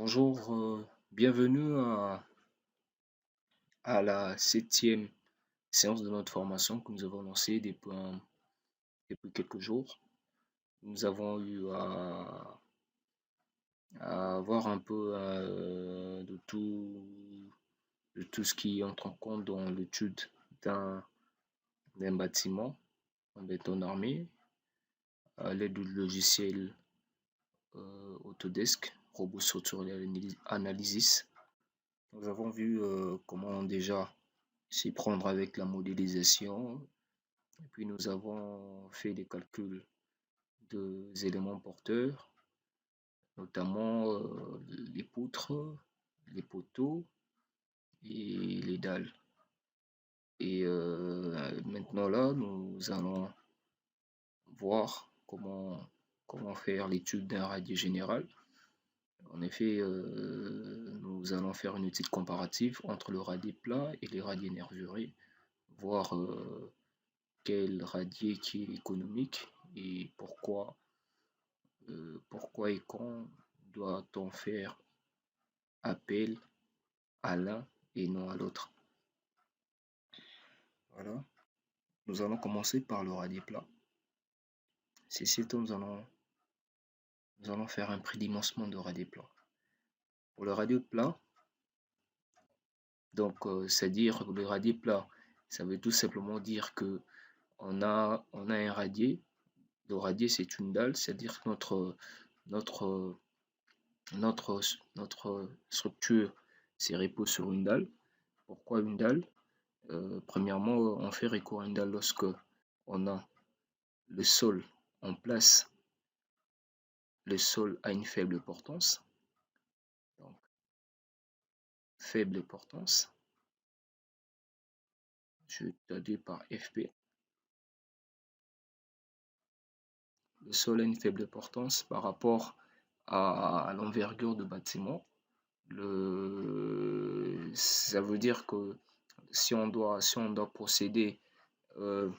Bonjour, bienvenue à la septième séance de notre formation que nous avons lancée depuis quelques jours. Nous avons eu à voir un peu de tout ce qui entre en compte dans l'étude d'un d'un bâtiment en béton armé à l'aide du logiciel Autodesk, Robot Structural Analysis. Nous avons vu comment déjà s'y prendre avec la modélisation. Et puis nous avons fait des calculs des éléments porteurs, notamment les poutres, les poteaux et les dalles. Et maintenant là, nous allons voir comment faire l'étude d'un radier général. En effet, nous allons faire une étude comparative entre le radier plat et les radiers nervurés, voir quel radier qui est économique et pourquoi et quand doit-on faire appel à l'un et non à l'autre. Voilà, nous allons commencer par le radier plat. C'est tout, nous allons faire un prédimensionnement de radier plat. Pour le radier plat, donc c'est-à-dire le radier plat, ça veut tout simplement dire que on a un radier. Le radier, c'est une dalle, c'est-à-dire que notre, notre structure se repose sur une dalle. Pourquoi une dalle? Premièrement, on fait recours à une dalle lorsque on a le sol en place, le sol a une faible portance. Donc, faible portance, je traduis par FP. Le sol a une faible portance par rapport à l'envergure du bâtiment. Ça veut dire que si on doit procéder aux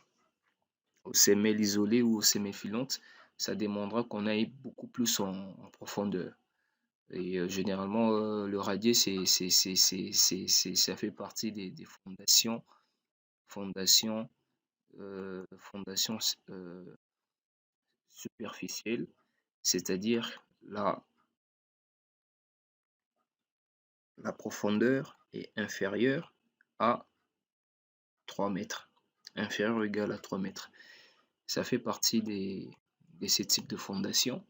semelles isolées ou aux semelles filantes, ça demandera qu'on aille beaucoup plus en profondeur. Et généralement, le radier, ça fait partie des fondations, fondations superficielles, c'est-à-dire la profondeur est inférieure à 3 mètres, inférieure ou égale à 3 mètres. Ça fait partie de ces types de fondations.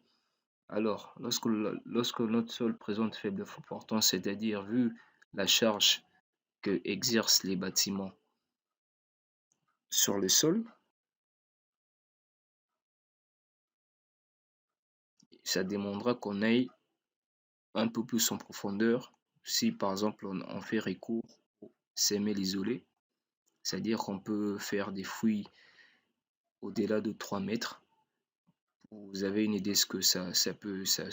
Alors, lorsque notre sol présente faible portance, c'est-à-dire vu la charge que exercent les bâtiments sur le sol, ça demandera qu'on aille un peu plus en profondeur si par exemple on fait recours aux semelles isolées, c'est-à-dire qu'on peut faire des fouilles au-delà de 3 mètres. Vous avez une idée ce que ça peut, ça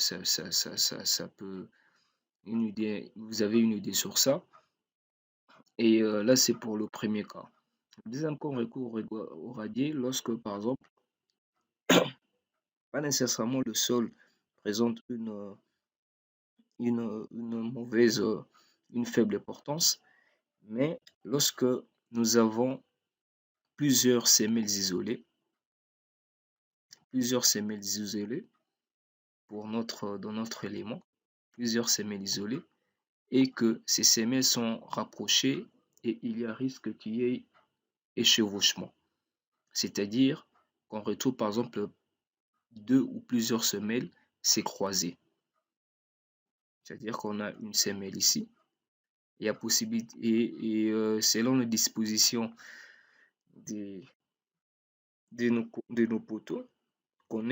peut, une idée, vous avez une idée sur ça. Et là, c'est pour le premier cas. Le deuxième cas, on recourt au radier lorsque, par exemple, pas nécessairement le sol présente une mauvaise, une faible portance, mais lorsque nous avons plusieurs semelles isolées dans notre élément, plusieurs semelles isolées, et que ces semelles sont rapprochées et il y a risque qu'il y ait échevauchement. C'est-à-dire qu'on retrouve par exemple deux ou plusieurs semelles s'est croisées. C'est-à-dire qu'on a une semelle ici. Il y a possibilité, et selon les dispositions de nos poteaux, qu'on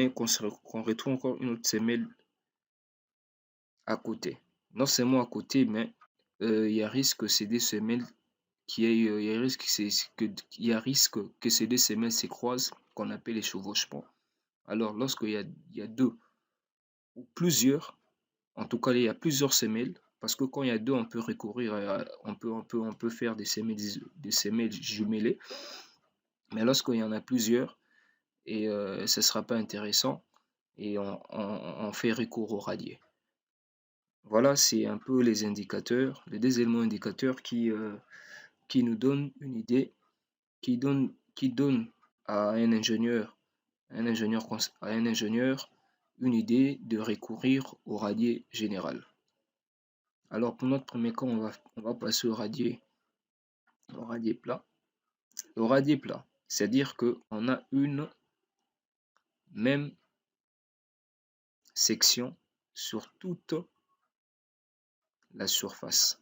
retrouve encore une autre semelle à côté. Non seulement à côté, mais il y a risque que ces deux semelles il y a risque que ces deux semelles se croisent, qu'on appelle les chevauchements. Alors, il y a deux ou plusieurs, en tout cas, il y a plusieurs semelles, parce que quand il y a deux, on peut recourir on peut faire des semelles jumelées. Mais lorsqu'il y en a plusieurs, et ce ne sera pas intéressant, et on fait recours au radier. Voilà, c'est un peu les indicateurs, les deux éléments indicateurs qui nous donnent une idée, qui donnent à un ingénieur une idée de recourir au radier général. Alors pour notre premier cas, on va passer au radier plat. Le radier plat, c'est-à-dire qu'on a une même section sur toute la surface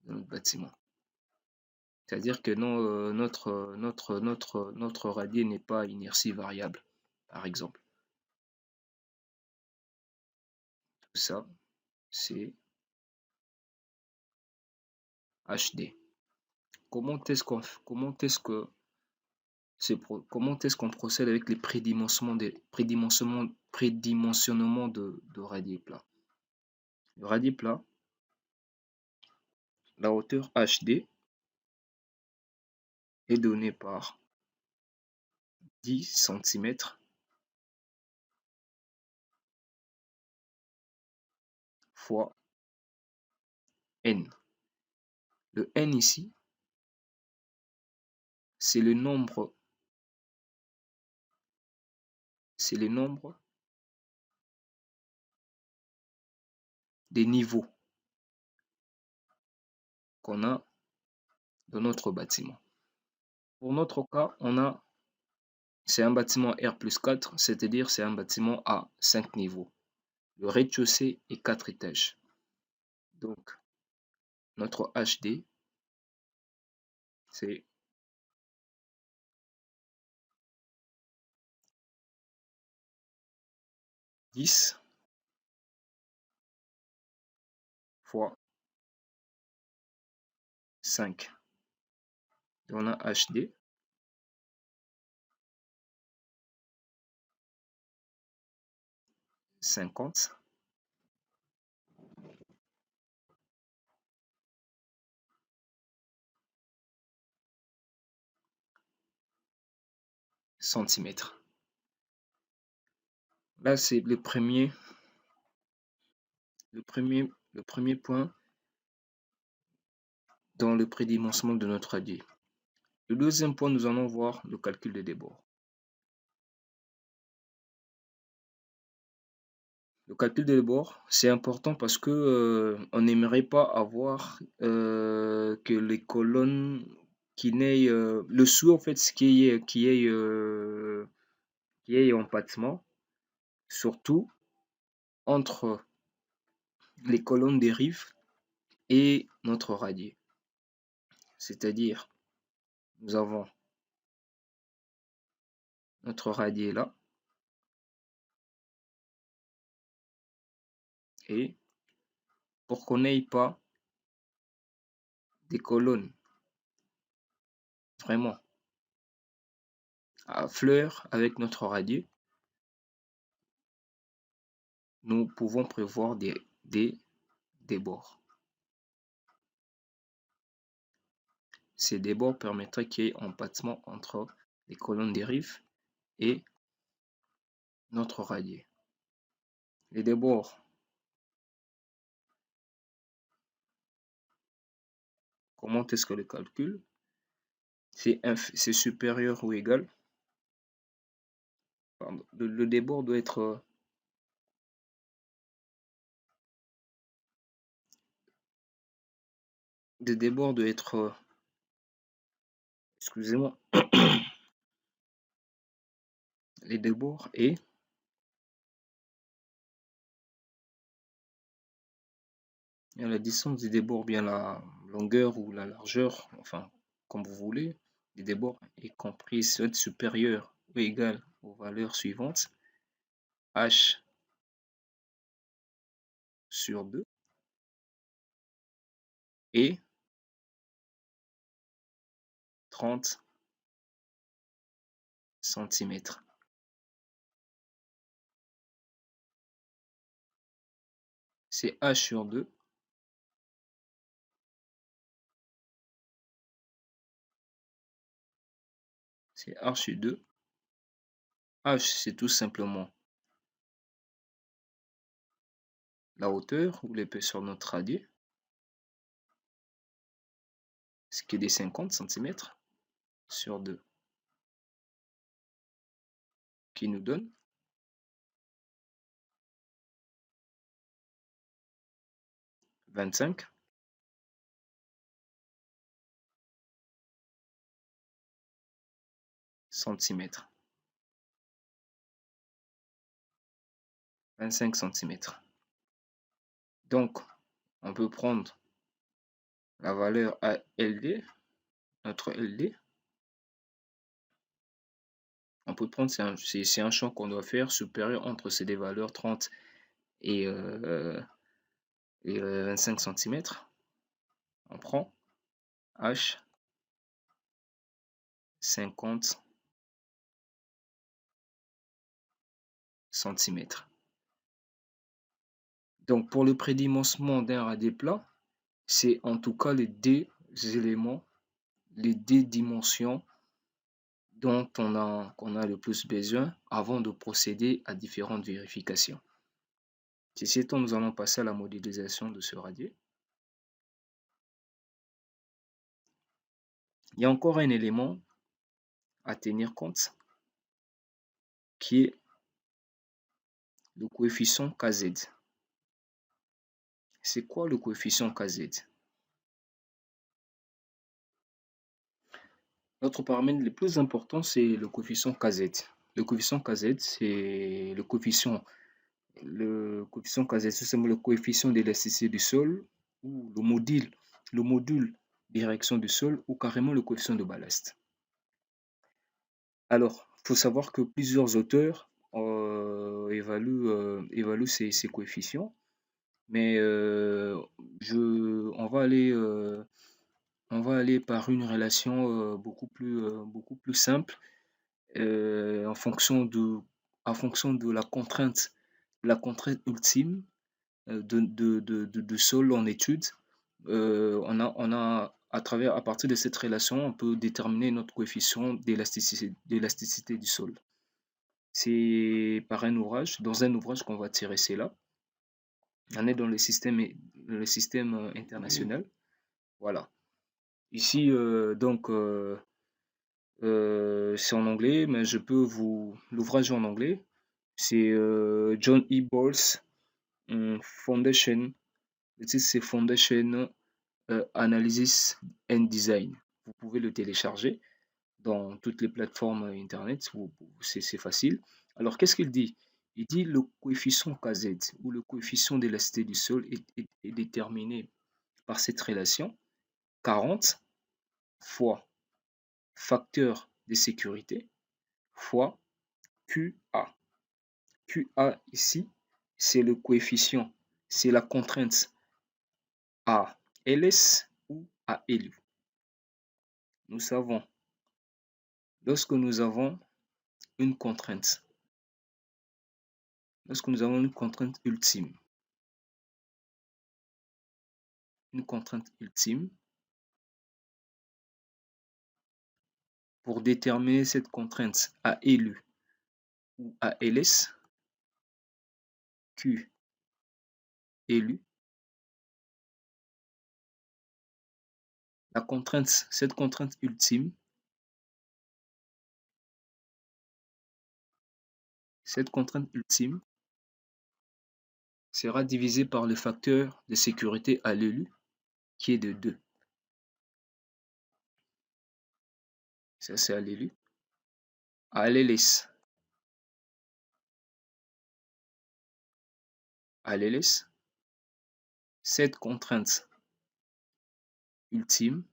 de notre bâtiment. C'est-à-dire que non, notre radier n'est pas à inertie variable, par exemple. Tout ça, c'est HD. Comment est-ce qu'on procède avec les prédimensionnements de radier plat? Le radier plat, la hauteur HD est donnée par 10 cm fois n. Le n ici, c'est le nombre des niveaux qu'on a dans notre bâtiment. Pour notre cas, c'est un bâtiment R+4, c'est-à-dire c'est un bâtiment à 5 niveaux. Le rez-de-chaussée est 4 étages. Donc, notre HD, c'est 10 fois 5. Et on a HD, 50 centimètres. Là, c'est le premier point dans le prédimensionnement de notre radier. Le deuxième point, nous allons voir le calcul des débords. Le calcul des débords, c'est important parce que on n'aimerait pas avoir que les colonnes qui n'aient le sous en fait qui ait empattement, surtout entre les colonnes des rives et notre radier. C'est-à-dire, nous avons notre radier là, et pour qu'on n'ait pas des colonnes vraiment à fleur avec notre radier, nous pouvons prévoir des débords. Ces débords permettraient qu'il y ait empattement entre les colonnes des rives et notre radier. Les débords, comment est-ce que le calcul? C'est supérieur ou égal. Pardon, le débord doit être excusez-moi, les débords et la distance des débords, bien la longueur ou la largeur, enfin, comme vous voulez, des débords est comprise soit supérieure ou égale aux valeurs suivantes: H sur 2 et 30 cm. C'est H sur 2, c'est H sur 2. H, c'est tout simplement la hauteur ou l'épaisseur de notre radier, ce qui est des 50 cm sur 2, qui nous donne 25 cm. 25 cm. Donc, on peut prendre la valeur à LD, notre LD. On peut prendre, c'est un champ qu'on doit faire supérieur entre ces deux valeurs 30 et 25 cm. On prend H 50 cm. Donc pour le prédimensionnement d'un radier plat, c'est en tout cas les deux éléments, les deux dimensions dont qu'on a le plus besoin avant de procéder à différentes vérifications. Ceci étant, nous allons passer à la modélisation de ce radier. Il y a encore un élément à tenir compte qui est le coefficient Kz. C'est quoi le coefficient Kz? Notre paramètre le plus important, c'est le coefficient Kz. Le coefficient Kz, c'est le coefficient Kz, c'est simplement le coefficient d'élasticité du sol ou le module direction du sol ou carrément le coefficient de ballast. Alors, il faut savoir que plusieurs auteurs évaluent ces coefficients, mais on va aller par une relation beaucoup plus simple en fonction de la contrainte ultime de sol en étude. À partir de cette relation, on peut déterminer notre coefficient d'élasticité du sol. C'est dans un ouvrage qu'on va tirer cela. On est dans le système international. Voilà. Ici, c'est en anglais, mais l'ouvrage en anglais. C'est John E. Balls Foundation. Le titre, c'est Foundation Analysis and Design. Vous pouvez le télécharger dans toutes les plateformes internet, c'est facile. Alors, qu'est-ce qu'il dit? Il dit le coefficient Kz ou le coefficient d'élasticité du sol est déterminé par cette relation 40 fois facteur de sécurité fois QA. QA ici, c'est le coefficient, c'est la contrainte à LS ou à LU. Nous savons, lorsque nous avons une contrainte, ultime, pour déterminer cette contrainte à LU ou à LS, Q LU, cette contrainte ultime, sera divisée par le facteur de sécurité à l'ELU qui est de 2. Ça, c'est à l'ELU. À l'LS. À l'LS, cette contrainte ultime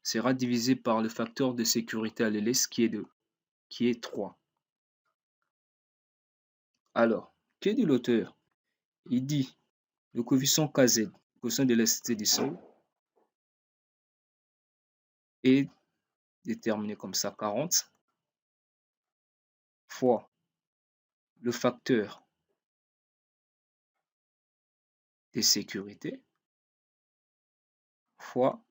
sera divisée par le facteur de sécurité à l'LS qui est 3. Alors, que dit l'auteur? Il dit le coefficient Kz, le coefficient d'élasticité du sol, est déterminé comme ça 40 fois le facteur de sécurité fois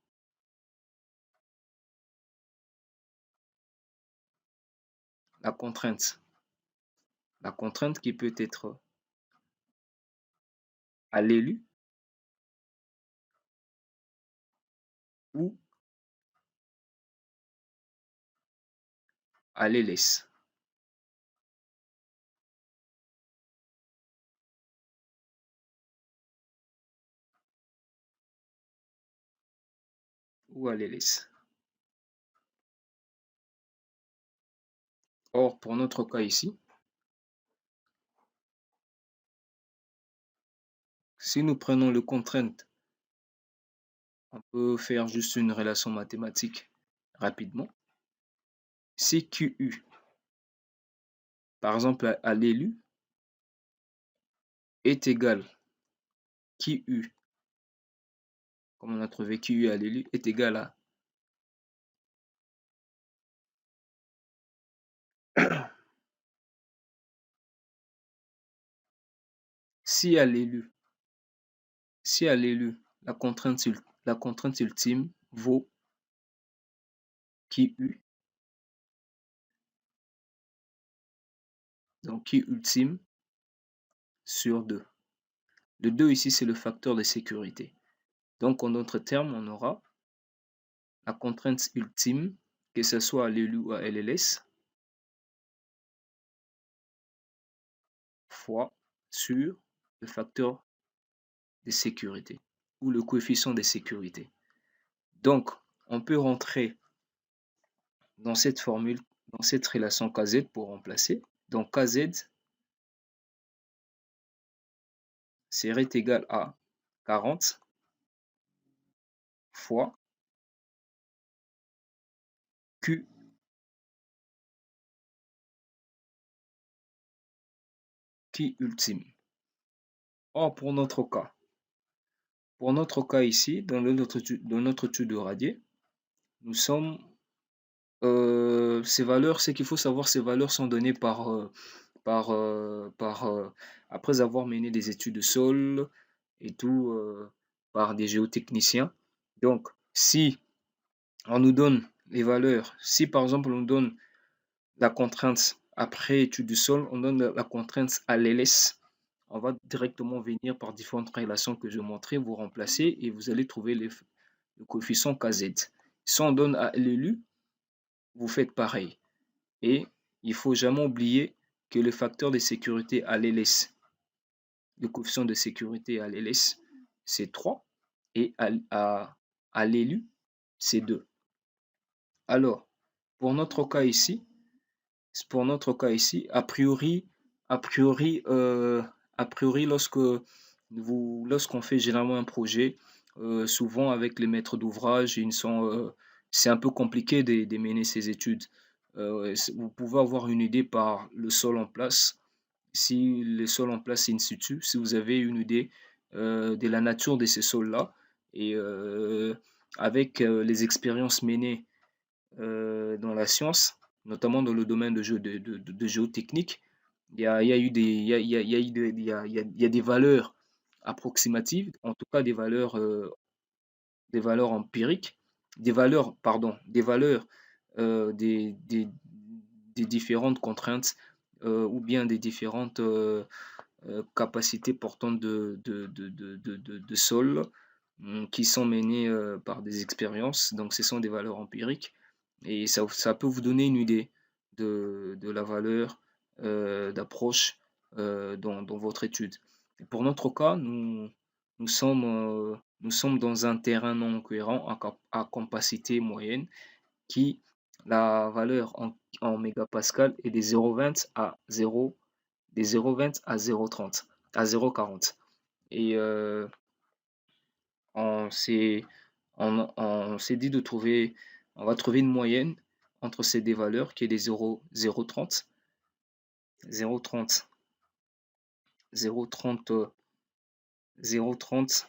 la contrainte. La contrainte qui peut être à l'élu ou à l'élève. Ou à l'élève. Or, pour notre cas ici, si nous prenons le contrainte, on peut faire juste une relation mathématique rapidement. Si QU, par exemple à l'élu, est égal QU, comme on a trouvé QU à l'élu, est égal à si à l'élu, la contrainte ultime vaut QU, donc Q ultime sur 2. Le 2 ici, c'est le facteur de sécurité. Donc, en d'autres termes, on aura la contrainte ultime, que ce soit à l'élu ou à LLS, fois sur le facteur de sécurité ou le coefficient de sécurité. Donc, on peut rentrer dans cette formule, dans cette relation KZ pour remplacer. Donc, KZ serait égal à 40 fois Q ultime. Or, pour notre cas ici, dans notre étude de radier, nous sommes ces valeurs, ce qu'il faut savoir, ces valeurs sont données après avoir mené des études de sol et tout par des géotechniciens. Donc, si on nous donne les valeurs, si par exemple on nous donne la contrainte après étude du sol, on donne la contrainte à l'LS, on va directement venir par différentes relations que je vais montrer, vous remplacer et vous allez trouver le coefficient KZ. Si on donne à l'élu, vous faites pareil. Et il ne faut jamais oublier que le facteur de sécurité à l'LS, le coefficient de sécurité à l'LS, c'est 3 et à l'élu, c'est 2. Alors, pour notre cas ici, a priori, lorsqu'on fait généralement un projet, souvent avec les maîtres d'ouvrage, c'est un peu compliqué de mener ces études. Vous pouvez avoir une idée par le sol en place. Si le sol en place est in situ, si vous avez une idée de la nature de ces sols-là, et avec les expériences menées dans la science, notamment dans le domaine de géotechnique, il y a eu des, il y a, il y a, il y a eu des, il y a des valeurs approximatives, en tout cas des valeurs empiriques, des valeurs des différentes contraintes ou bien des différentes capacités portantes de sol qui sont menées par des expériences. Donc, ce sont des valeurs empiriques et ça peut vous donner une idée de la valeur d'approche dans votre étude. Et pour notre cas, nous sommes dans un terrain non cohérent à capacité moyenne qui, la valeur en mégapascal est de 0,20 à 0, des 0,20 à 0,30, à 0,40. Et on s'est dit on va trouver une moyenne entre ces deux valeurs qui est des 0,30, 0,30, 0,30, 0,30,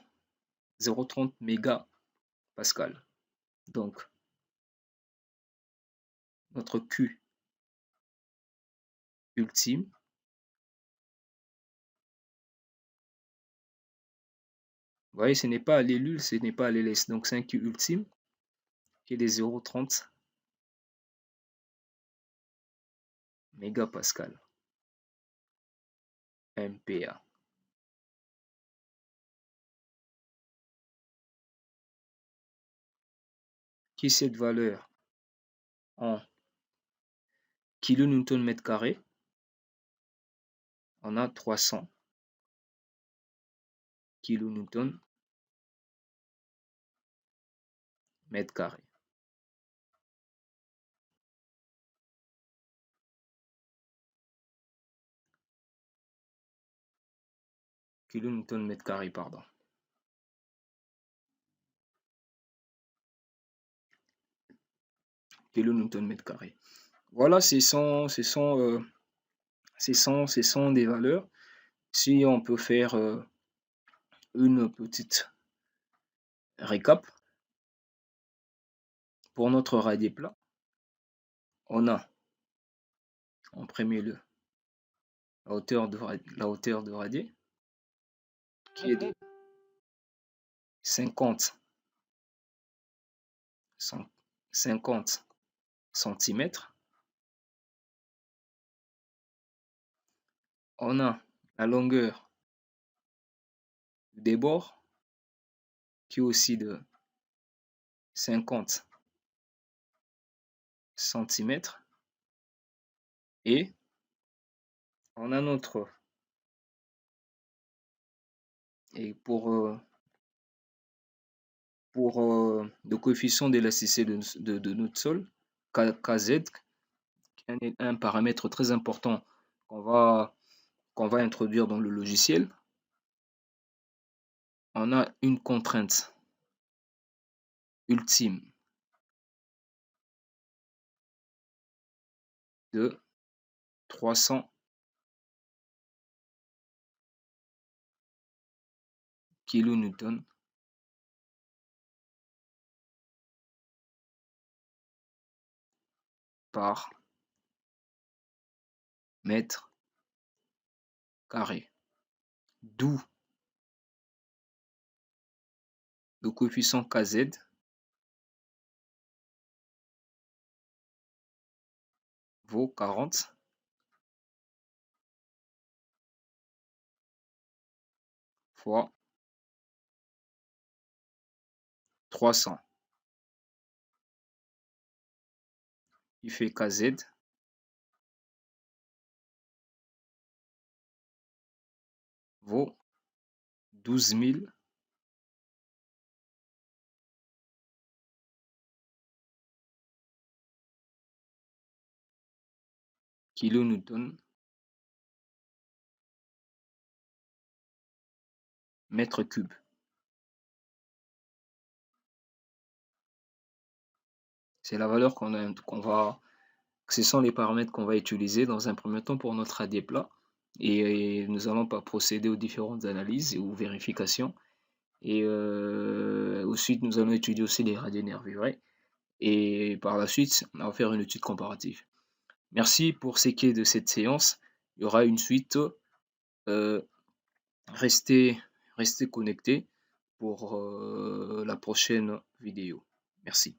0,30 mégapascal. Donc, notre Q ultime, vous voyez, ce n'est pas à l'élu, ce n'est pas à l'LS. Donc, c'est un Q ultime qui est des 0,30 mégapascal, MPa. Qui est cette valeur en kilonewton mètre carré? On a 300 kilonewton mètre carré. Kilonewton mètre carré, pardon. Kilonewton mètre carré. Voilà, ce sont des valeurs. Si on peut faire une petite récap pour notre radier plat, on a en premier lieu la hauteur de radier qui est de 50 centimètres. On a la longueur des bords qui est aussi de 50 centimètres. Et on a notre... Et pour le coefficient d'élasticité de notre sol, Kz, un paramètre très important qu'on va introduire dans le logiciel, on a une contrainte ultime de 300 kilonewtons par mètre carré. D'où le coefficient Kz vaut 40 fois 300. Il fait Kz vaut 12 000 kilonewtons mètre cube. C'est la valeur ce sont les paramètres qu'on va utiliser dans un premier temps pour notre radier plat. Et nous allons procéder aux différentes analyses et aux vérifications. Et ensuite, nous allons étudier aussi les radiers nervurés. Et par la suite, on va faire une étude comparative. Merci pour ce qui est de cette séance. Il y aura une suite. Restez connectés pour la prochaine vidéo. Merci.